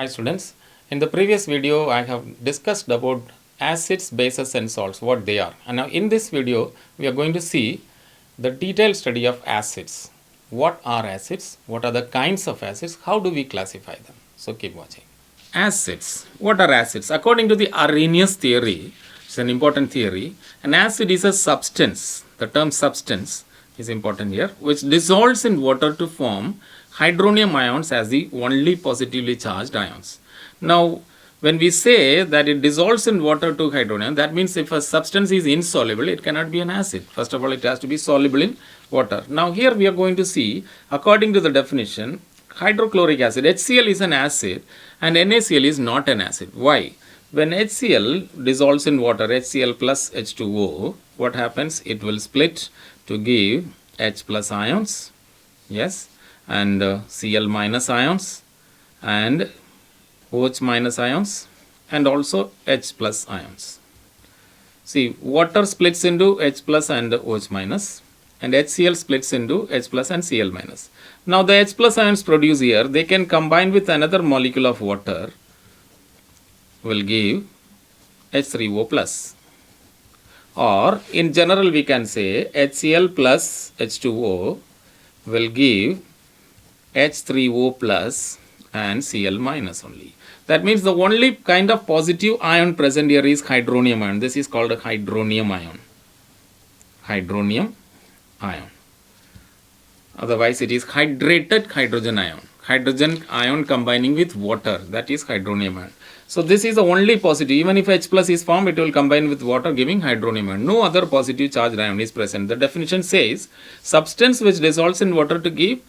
Hi students, in the previous video I have discussed about acids, bases and salts, what they are. And now in this video we are going to see the detailed study of acids. What are acids? What are the kinds of acids? How do we classify them? So keep watching. Acids. What are acids? According to the Arrhenius theory, it's an important theory, an acid is a substance. The term substance is important here, which dissolves in water to form hydronium ions as the only positively charged ions. Now, when we say that it dissolves in water to hydronium, that means if a substance is insoluble, it cannot be an acid. First of all, it has to be soluble in water. Now, here we are going to see, according to the definition, hydrochloric acid, HCl is an acid and NaCl is not an acid. Why? When HCl dissolves in water, HCl plus H2O, what happens? It will split to give H plus ions, yes, and Cl minus ions and OH minus ions and also H plus ions. See, water splits into H plus and OH minus and HCl splits into H plus and Cl minus. Now the H plus ions produced here, they can combine with another molecule of water, will give H3O plus. Or in general we can say HCl plus H2O will give H3O plus and Cl minus only. That means the only kind of positive ion present here is hydronium ion. This is called a hydronium ion. Hydronium ion. Otherwise it is hydrated hydrogen ion. Hydrogen ion combining with water, that is hydronium ion. So this is the only positive. Even if H plus is formed, it will combine with water giving hydronium ion. No other positive charged ion is present. The definition says substance which dissolves in water to give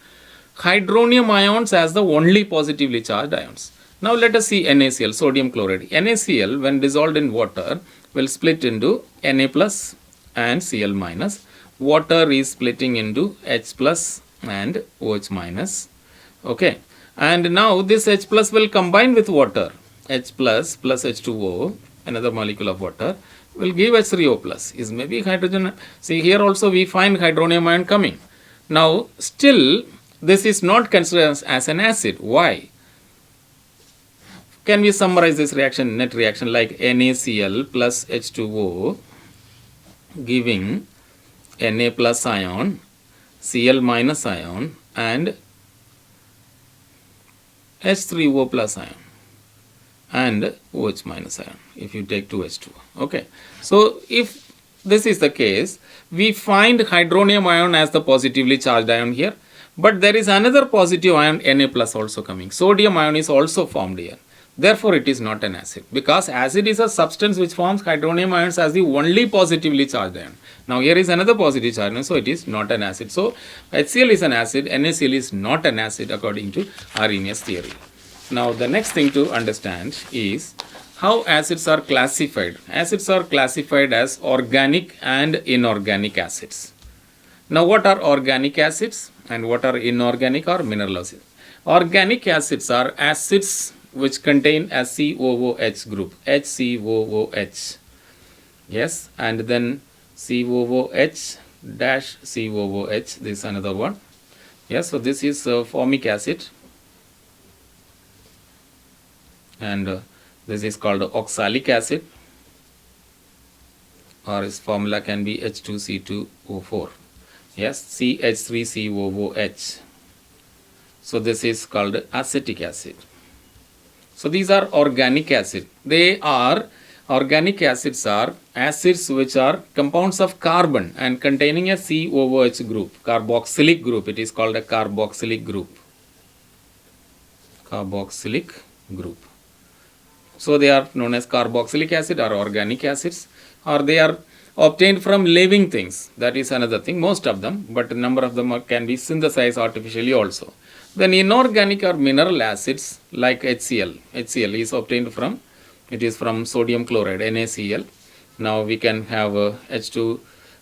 hydronium ions as the only positively charged ions. Now let us see NaCl, sodium chloride. NaCl when dissolved in water will split into Na plus and Cl minus. Water is splitting into H plus and OH minus. Okay. And now this H plus will combine with water. H plus plus H2O, another molecule of water, will give H3O plus. Is maybe hydrogen. See, here also we find hydronium ion coming. Now still this is not considered as an acid. Why? Can we summarize this reaction, net reaction, like NaCl plus H2O giving Na plus ion, Cl minus ion and H3O plus ion and OH minus ion if you take 2H2O. Okay. So if this is the case, we find hydronium ion as the positively charged ion here, but there is another positive ion Na plus also coming. Sodium ion is also formed here. Therefore, it is not an acid, because acid is a substance which forms hydronium ions as the only positively charged ion. Now here is another positive charge ion, so it is not an acid. So HCl is an acid, NaCl is not an acid according to Arrhenius theory. Now the next thing to understand is how acids are classified. Acids are classified as organic and inorganic acids. Now what are organic acids and what are inorganic or mineral acids? Organic acids are acids which contain a COOH group, HCOOH. Yes, and then COOH dash COOH, this is another one. Yes, so this is formic acid and this is called oxalic acid, or its formula can be H2C2O4. Yes, CH3COOH. So this is called acetic acid. So these are organic acid. Organic acids are acids which are compounds of carbon and containing a COOH group, carboxylic group. It is called a carboxylic group. Carboxylic group. So they are known as carboxylic acid or organic acids, or they are obtained from living things. That is another thing, most of them, but a number of them can be synthesized artificially also. Then inorganic or mineral acids like HCl. HCl is obtained from, it is from sodium chloride, NaCl. Now we can have H2SO4,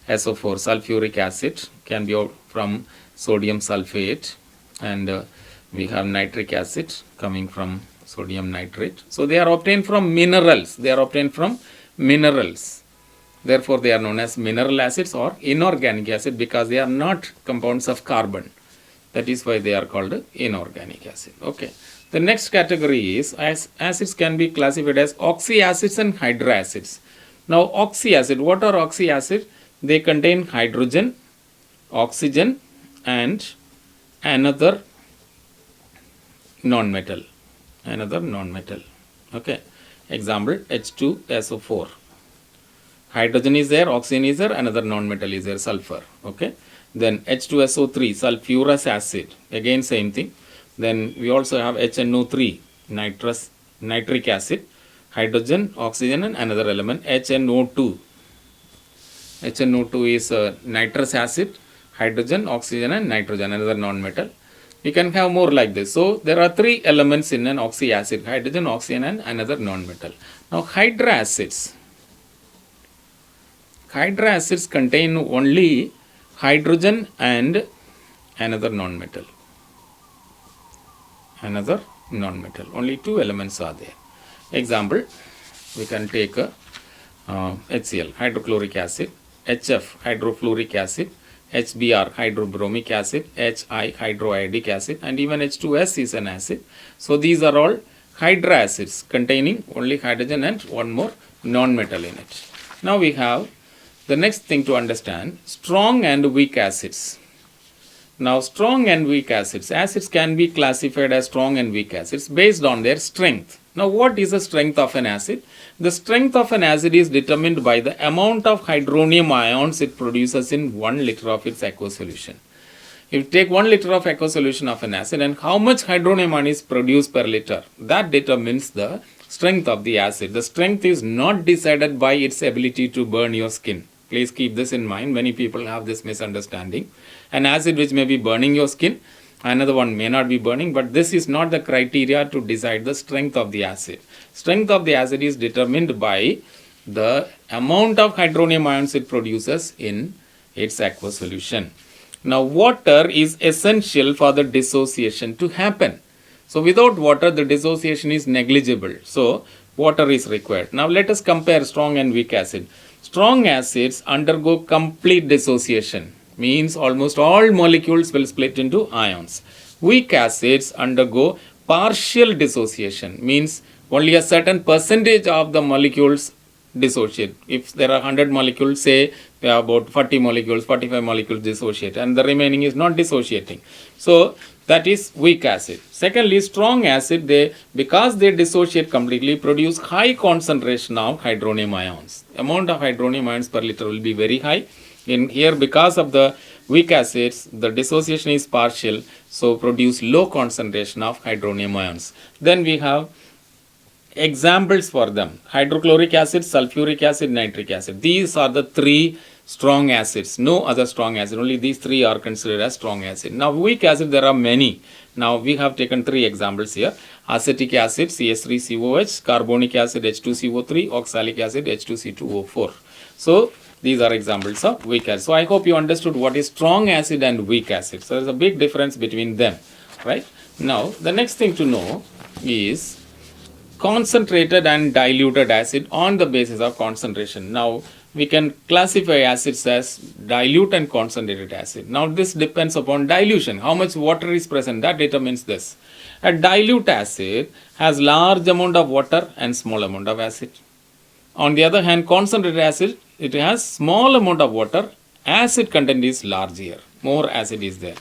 sulfuric acid, can be from sodium sulfate, and we have nitric acid coming from sodium nitrate. So they are obtained from minerals. They are obtained from minerals. Therefore, they are known as mineral acids or inorganic acid because they are not compounds of carbon. That is why they are called inorganic acid. Okay. The next category is acids can be classified as oxyacids and hydroacids. Now oxyacid, what are oxyacids? They contain hydrogen, oxygen and another non-metal. Okay. Example H2SO4. Hydrogen is there, oxygen is there, another non-metal is there, sulfur. Okay. Then H2SO3, sulfurous acid. Again same thing. Then we also have HNO3, nitric acid, hydrogen, oxygen and another element HNO2. HNO2 is nitrous acid, hydrogen, oxygen and nitrogen, another non-metal. We can have more like this. So there are three elements in an oxyacid: hydrogen, oxygen and another non-metal. Now hydroacids. Hydroacids contain only hydrogen and another non-metal. Only two elements are there. Example, we can take HCl, hydrochloric acid, HF, hydrofluoric acid, HBr, hydrobromic acid, HI, hydroiodic acid, and even H2S is an acid. So these are all hydroacids containing only hydrogen and one more non-metal in it. Now we have the next thing to understand: strong and weak acids. Now strong and weak acids. Acids can be classified as strong and weak acids based on their strength. Now what is the strength of an acid? The strength of an acid is determined by the amount of hydronium ions it produces in 1 liter of its aqueous solution. If you take 1 liter of aqueous solution of an acid and how much hydronium ion is produced per liter, that determines the strength of the acid. The strength is not decided by its ability to burn your skin. Please keep this in mind. Many people have this misunderstanding. An acid which may be burning your skin, another one may not be burning, but this is not the criteria to decide the strength of the acid. Strength of the acid is determined by the amount of hydronium ions it produces in its aqueous solution. Now water is essential for the dissociation to happen. So without water the dissociation is negligible. So water is required. Now let us compare strong and weak acid. Strong acids undergo complete dissociation, means almost all molecules will split into ions. Weak acids undergo partial dissociation, means only a certain percentage of the molecules dissociate. If there are 100 molecules, say there are about 40 molecules, 45 molecules dissociate and the remaining is not dissociating. So that is weak acid. Secondly, strong acid, because they dissociate completely, produce high concentration of hydronium ions. Amount of hydronium ions per liter will be very high. In here, because of the weak acids, the dissociation is partial, so produce low concentration of hydronium ions. Then we have examples for them: hydrochloric acid, sulfuric acid, nitric acid. These are the three strong acids. No other strong acid, only these three are considered as strong acid. Now weak acid, there are many. Now we have taken three examples here: acetic acid, CH3COH, carbonic acid, H2CO3, oxalic acid, H2C2O4. So these are examples of weak acid. So I hope you understood what is strong acid and weak acid. So there is a big difference between them, right? Now the next thing to know is concentrated and diluted acid on the basis of concentration. Now we can classify acids as dilute and concentrated acid. Now this depends upon dilution. How much water is present, that determines this. A dilute acid has large amount of water and small amount of acid. On the other hand, concentrated acid, it has small amount of water, acid content is larger, more acid is there.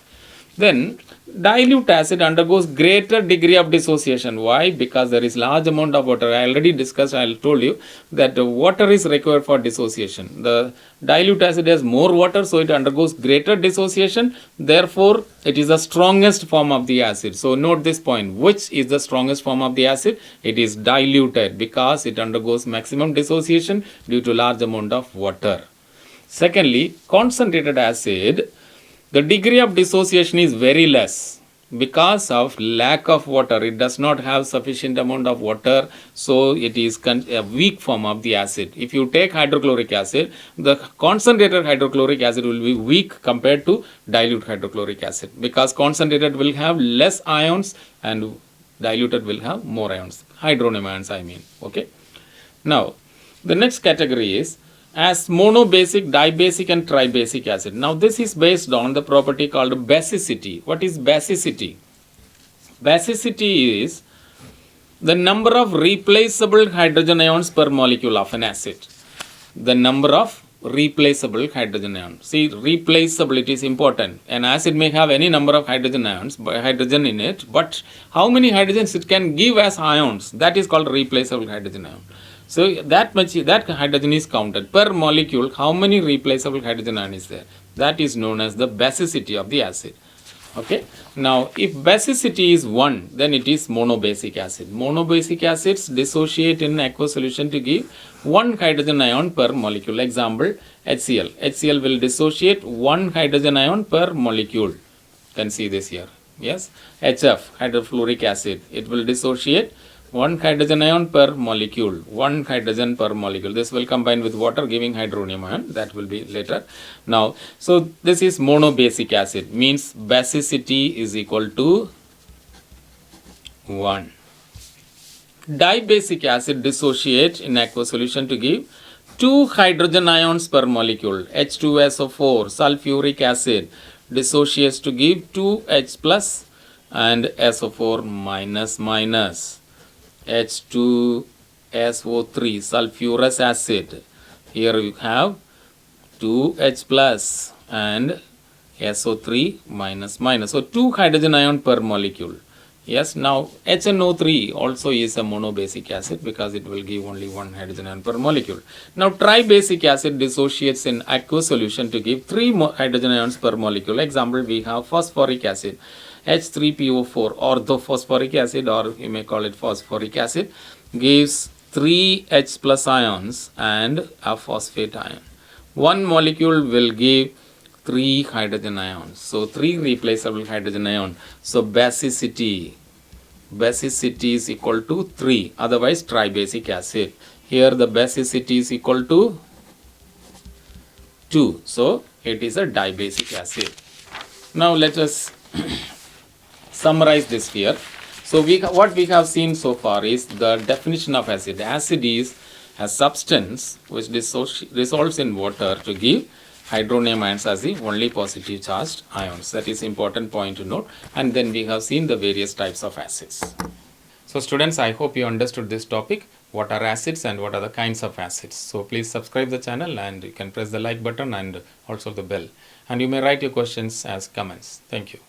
Then dilute acid undergoes greater degree of dissociation. Why? Because there is large amount of water. I already discussed, I told you that water is required for dissociation. The dilute acid has more water, so it undergoes greater dissociation. Therefore, it is the strongest form of the acid. So note this point. Which is the strongest form of the acid? It is diluted because it undergoes maximum dissociation due to large amount of water. Secondly, concentrated acid, the degree of dissociation is very less because of lack of water. It does not have sufficient amount of water, so it is a weak form of the acid. If you take hydrochloric acid, the concentrated hydrochloric acid will be weak compared to dilute hydrochloric acid because concentrated will have less ions and diluted will have more ions, hydronium ions I mean. Okay. Now the next category is as monobasic, dibasic and tribasic acid. Now this is based on the property called basicity. What is basicity? Basicity is the number of replaceable hydrogen ions per molecule of an acid. The number of replaceable hydrogen ions. See, replaceability is important. An acid may have any number of hydrogen ions, hydrogen in it, but how many hydrogens it can give as ions, that is called replaceable hydrogen ion. So that hydrogen is counted per molecule. How many replaceable hydrogen ion is there? That is known as the basicity of the acid. Okay. Now, if basicity is 1, then it is monobasic acid. Monobasic acids dissociate in aqueous solution to give 1 hydrogen ion per molecule. Example, HCl. HCl will dissociate 1 hydrogen ion per molecule. You can see this here. Yes. HF, hydrofluoric acid. It will dissociate 1 hydrogen ion per molecule, 1 hydrogen per molecule. This will combine with water giving hydronium ion. That will be later. Now, so this is monobasic acid, means basicity is equal to 1. Dibasic acid dissociate in aqueous solution to give 2 hydrogen ions per molecule. H2SO4, sulfuric acid dissociates to give 2H plus and SO4 minus minus. H2SO3 sulfurous acid. Here you have 2H plus and SO3 minus minus. So 2 hydrogen ion per molecule. Yes, now HNO3 also is a monobasic acid because it will give only 1 hydrogen ion per molecule. Now tribasic acid dissociates in aqueous solution to give 3 hydrogen ions per molecule. Example, we have phosphoric acid. H3PO4 orthophosphoric acid, or you may call it phosphoric acid, gives 3 H plus ions and a phosphate ion. 1 molecule will give 3 hydrogen ions. So 3 replaceable hydrogen ion. So basicity is equal to 3. Otherwise tribasic acid. Here the basicity is equal to 2. So it is a dibasic acid. Now let us summarize this here. So what we have seen so far is the definition of acid. Acid is a substance which dissolves in water to give hydronium ions as the only positive charged ions. That is important point to note. And then we have seen the various types of acids. So students, I hope you understood this topic. What are acids and what are the kinds of acids? So please subscribe the channel and you can press the like button and also the bell. And you may write your questions as comments. Thank you.